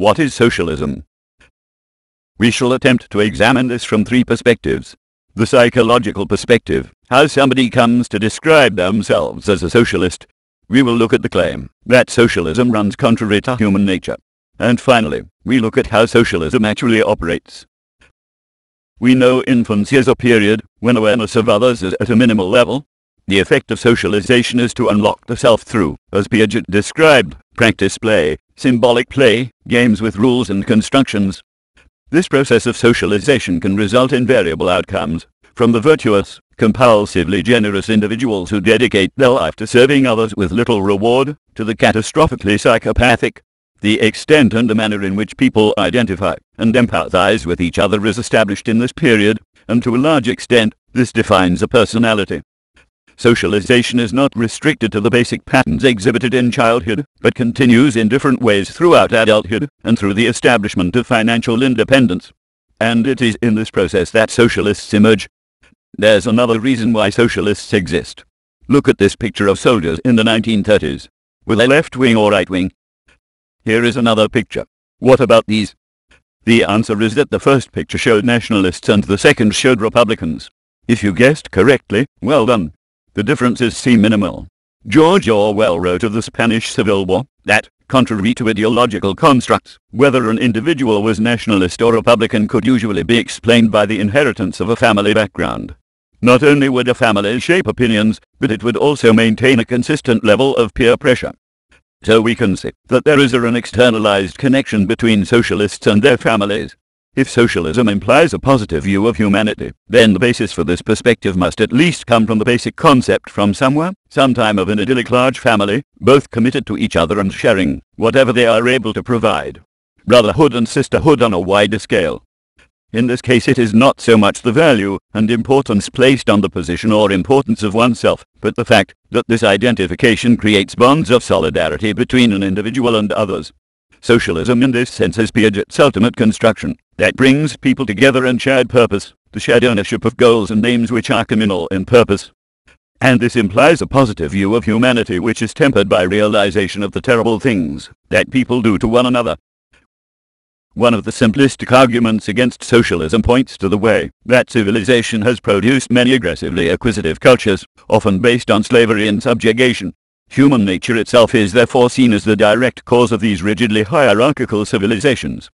What is socialism? We shall attempt to examine this from three perspectives. The psychological perspective, how somebody comes to describe themselves as a socialist. We will look at the claim that socialism runs contrary to human nature. And finally, we look at how socialism actually operates. We know infancy is a period when awareness of others is at a minimal level. The effect of socialization is to unlock the self through, as Piaget described, practice play, symbolic play, games with rules and constructions. This process of socialization can result in variable outcomes, from the virtuous, compulsively generous individuals who dedicate their life to serving others with little reward, to the catastrophically psychopathic. The extent and the manner in which people identify and empathize with each other is established in this period, and to a large extent, this defines a personality. Socialization is not restricted to the basic patterns exhibited in childhood, but continues in different ways throughout adulthood, and through the establishment of financial independence. And it is in this process that socialists emerge. There's another reason why socialists exist. Look at this picture of soldiers in the 1930s. Were they left wing or right wing? Here is another picture. What about these? The answer is that the first picture showed nationalists and the second showed Republicans. If you guessed correctly, well done. The differences seem minimal. George Orwell wrote of the Spanish Civil War that, contrary to ideological constructs, whether an individual was nationalist or Republican could usually be explained by the inheritance of a family background. Not only would a family shape opinions, but it would also maintain a consistent level of peer pressure. So we can see that there is an externalized connection between socialists and their families. If socialism implies a positive view of humanity, then the basis for this perspective must at least come from the basic concept from somewhere, sometime of an idyllic large family, both committed to each other and sharing whatever they are able to provide. Brotherhood and sisterhood on a wider scale. In this case it is not so much the value and importance placed on the position or importance of oneself, but the fact that this identification creates bonds of solidarity between an individual and others. Socialism in this sense is Piaget's ultimate construction, that brings people together in shared purpose, the shared ownership of goals and aims which are communal in purpose. And this implies a positive view of humanity which is tempered by realization of the terrible things that people do to one another. One of the simplistic arguments against socialism points to the way that civilization has produced many aggressively acquisitive cultures, often based on slavery and subjugation. Human nature itself is therefore seen as the direct cause of these rigidly hierarchical civilizations.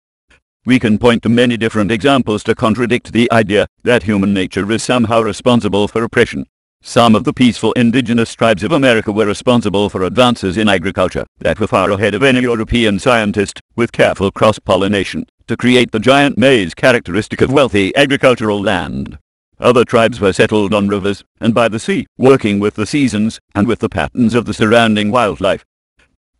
We can point to many different examples to contradict the idea that human nature is somehow responsible for oppression. Some of the peaceful indigenous tribes of America were responsible for advances in agriculture that were far ahead of any European scientist, with careful cross-pollination, to create the giant maize characteristic of wealthy agricultural land. Other tribes were settled on rivers and by the sea, working with the seasons and with the patterns of the surrounding wildlife.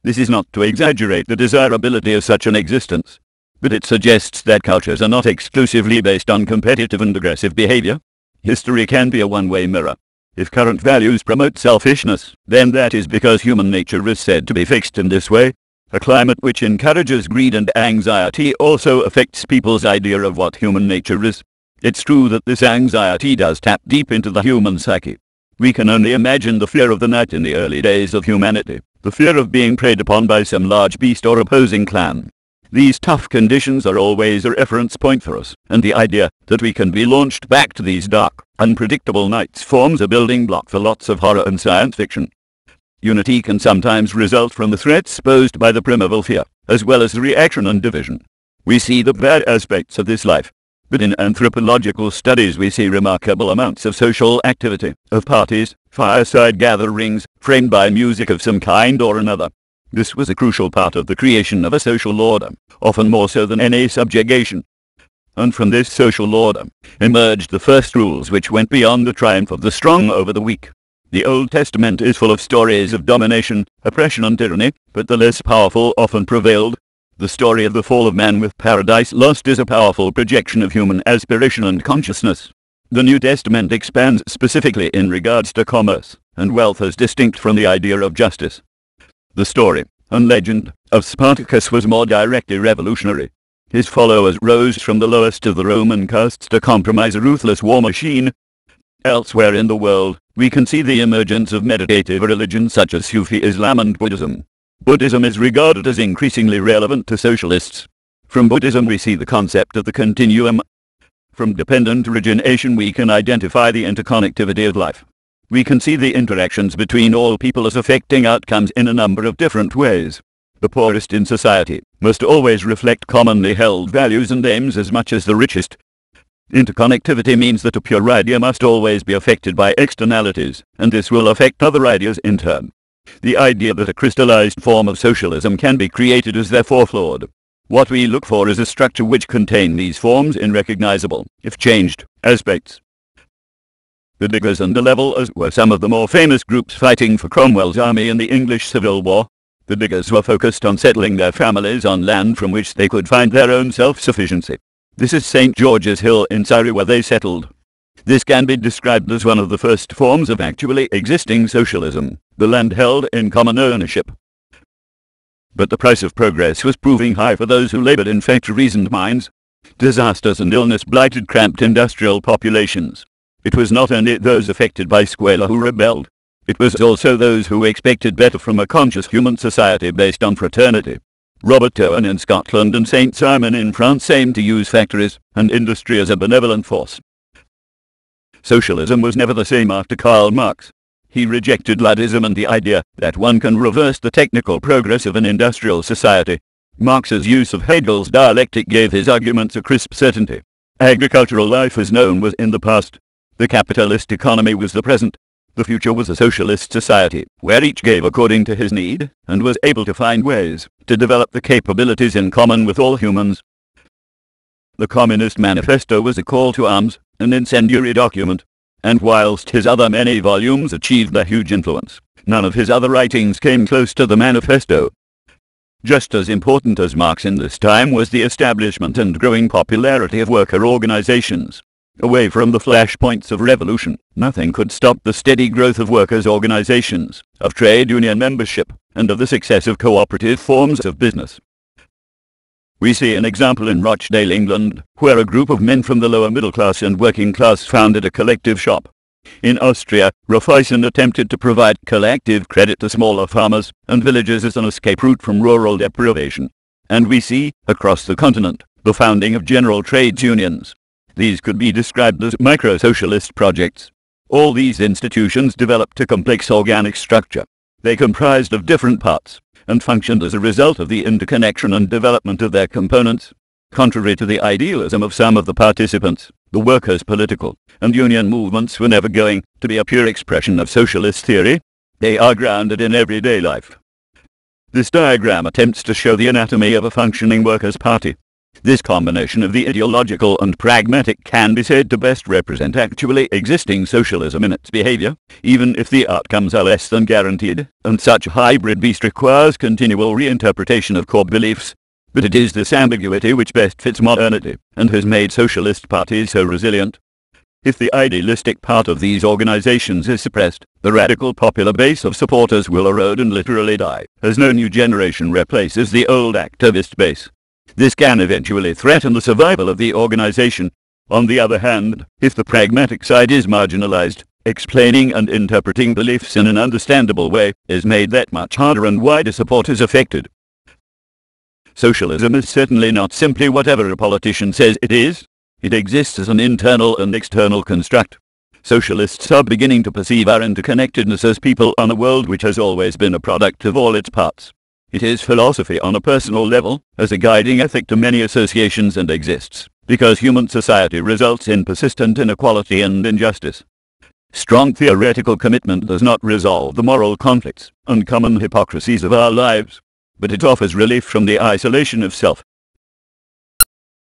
This is not to exaggerate the desirability of such an existence, but it suggests that cultures are not exclusively based on competitive and aggressive behavior. History can be a one-way mirror. If current values promote selfishness, then that is because human nature is said to be fixed in this way. A climate which encourages greed and anxiety also affects people's idea of what human nature is. It's true that this anxiety does tap deep into the human psyche. We can only imagine the fear of the night in the early days of humanity, the fear of being preyed upon by some large beast or opposing clan. These tough conditions are always a reference point for us, and the idea that we can be launched back to these dark, unpredictable nights forms a building block for lots of horror and science fiction. Unity can sometimes result from the threats posed by the primeval fear, as well as the reaction and division. We see the bad aspects of this life. But in anthropological studies we see remarkable amounts of social activity, of parties, fireside gatherings, framed by music of some kind or another. This was a crucial part of the creation of a social order, often more so than any subjugation. And from this social order emerged the first rules which went beyond the triumph of the strong over the weak. The Old Testament is full of stories of domination, oppression and tyranny, but the less powerful often prevailed. The story of the fall of man with paradise lost is a powerful projection of human aspiration and consciousness. The New Testament expands specifically in regards to commerce and wealth as distinct from the idea of justice. The story and legend of Spartacus was more directly revolutionary. His followers rose from the lowest of the Roman castes to compromise a ruthless war machine. Elsewhere in the world, we can see the emergence of meditative religions such as Sufi Islam and Buddhism. Buddhism is regarded as increasingly relevant to socialists, From Buddhism we see the concept of the continuum. From dependent origination we can identify the interconnectivity of life. We can see the interactions between all people as affecting outcomes in a number of different ways. The poorest in society must always reflect commonly held values and aims as much as the richest. Interconnectivity means that a pure idea must always be affected by externalities, and this will affect other ideas in turn. The idea that a crystallized form of socialism can be created is therefore flawed. What we look for is a structure which contains these forms in recognizable, if changed, aspects. The Diggers and the Levellers were some of the more famous groups fighting for Cromwell's army in the English Civil War. The Diggers were focused on settling their families on land from which they could find their own self-sufficiency. This is St. George's Hill in Surrey where they settled. This can be described as one of the first forms of actually existing socialism, the land held in common ownership. But the price of progress was proving high for those who labored in factories and mines. Disasters and illness blighted cramped industrial populations. It was not only those affected by squalor who rebelled. It was also those who expected better from a conscious human society based on fraternity. Robert Owen in Scotland and St. Simon in France aimed to use factories and industry as a benevolent force. Socialism was never the same after Karl Marx. He rejected Luddism and the idea that one can reverse the technical progress of an industrial society. Marx's use of Hegel's dialectic gave his arguments a crisp certainty. Agricultural life as known was in the past. The capitalist economy was the present. The future was a socialist society, where each gave according to his need, and was able to find ways to develop the capabilities in common with all humans. The Communist Manifesto was a call to arms, an incendiary document. And whilst his other many volumes achieved a huge influence, none of his other writings came close to the manifesto. Just as important as Marx in this time was the establishment and growing popularity of worker organizations. Away from the flashpoints of revolution, nothing could stop the steady growth of workers' organizations, of trade union membership, and of the success of cooperative forms of business. We see an example in Rochdale, England, where a group of men from the lower middle class and working class founded a collective shop. In Austria, Raiffeisen attempted to provide collective credit to smaller farmers and villagers as an escape route from rural deprivation. And we see, across the continent, the founding of general trades unions. These could be described as micro-socialist projects. All these institutions developed a complex organic structure. They comprised of different parts, and functioned as a result of the interconnection and development of their components. Contrary to the idealism of some of the participants, the workers' political and union movements were never going to be a pure expression of socialist theory. They are grounded in everyday life. This diagram attempts to show the anatomy of a functioning workers' party. This combination of the ideological and pragmatic can be said to best represent actually existing socialism in its behavior, even if the outcomes are less than guaranteed, and such a hybrid beast requires continual reinterpretation of core beliefs. But it is this ambiguity which best fits modernity, and has made socialist parties so resilient. If the idealistic part of these organizations is suppressed, the radical popular base of supporters will erode and literally die, as no new generation replaces the old activist base. This can eventually threaten the survival of the organization. On the other hand, if the pragmatic side is marginalized, explaining and interpreting beliefs in an understandable way is made that much harder and wider support is affected. Socialism is certainly not simply whatever a politician says it is. It exists as an internal and external construct. Socialists are beginning to perceive our interconnectedness as people on a world which has always been a product of all its parts. It is philosophy on a personal level, as a guiding ethic to many associations, and exists because human society results in persistent inequality and injustice. Strong theoretical commitment does not resolve the moral conflicts and common hypocrisies of our lives, but it offers relief from the isolation of self.